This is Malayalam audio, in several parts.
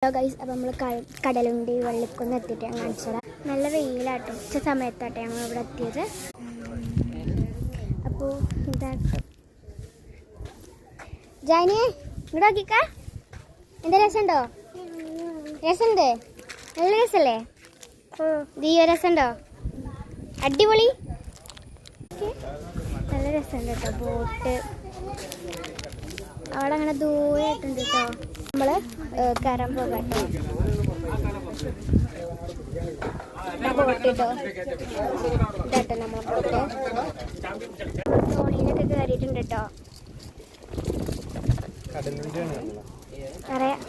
ഹലോ ഗൈസ്, അപ്പോൾ നമ്മൾ കടലുണ്ടി വള്ളിക്കുന്ന് എത്തിയിട്ട് ഞാൻ കാണിച്ചത്. നല്ല വെയിലാട്ടോ, ഉച്ച സമയത്താട്ടോ ഞങ്ങൾ ഇവിടെ എത്തിയത്. അപ്പോൾ ഇതാ ജാനിയെ ഇവിടെ നോക്കിക്ക, എന്താ രസമുണ്ടോ? രസമുണ്ട്, നല്ല രസമല്ലേ? ജീവ രസമുണ്ടോ? അടിപൊളി, നല്ല രസമുണ്ട് കേട്ടോ. ബോട്ട് അവിടെ അങ്ങനെ ദൂരമായിട്ടുണ്ട് കേട്ടോ. നമ്മൾ കയറാൻ പോകട്ടോ. ബോട്ട് കേട്ടോ, ഇതാട്ടോ നമ്മളെ ബോട്ട്. തോണിയിലൊക്കെ കയറിയിട്ടുണ്ട് കേട്ടോ. അറിയാം,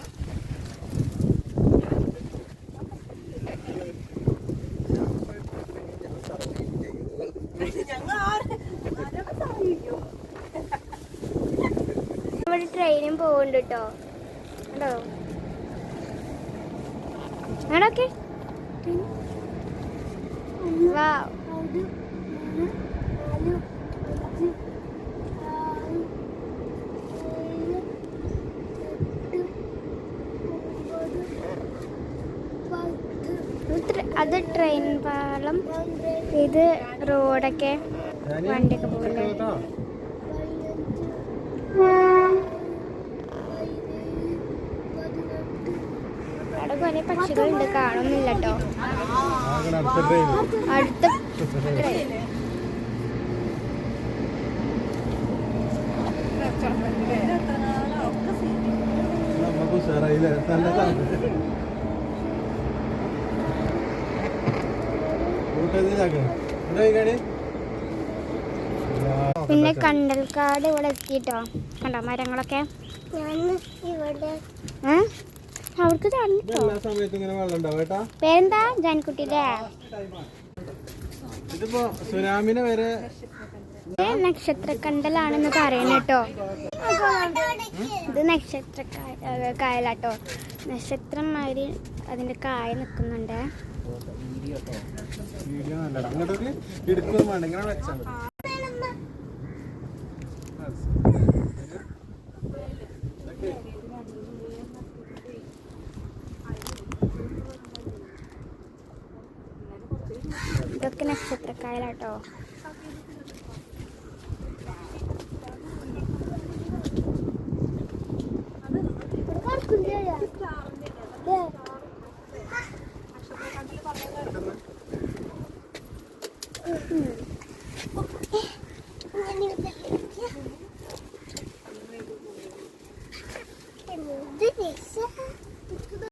നമ്മുടെ ട്രെയിനും പോകുന്നുണ്ട് കേട്ടോ. ഉണ്ടോ അങ്ങനൊക്കെ? അത് ട്രെയിൻ പാളം, ഇത് റോഡൊക്കെ വണ്ടിയൊക്കെ പോകില്ലേ. അവിടെ കുറെ പക്ഷികളുണ്ട്, കാണുന്നില്ല കേട്ടോ. അടുത്ത പിന്നെ കണ്ടൽക്കാട് ഇവിടെ എത്തിട്ടോ. കണ്ടോ മരങ്ങളൊക്കെ? അവർക്ക് പേരെന്താ? ജാൻകുട്ടിയുടെ സുനാമിനെ വരെ നക്ഷത്ര കണ്ടലാണെന്ന് പറയുന്നത് കേട്ടോ. ഇത് നക്ഷത്ര കായലാട്ടോ. നക്ഷത്രം മാതിരി അതിന്റെ കായ നിൽക്കുന്നുണ്ട്. ഇതൊക്കെ നക്ഷത്രക്കായലാട്ടോ.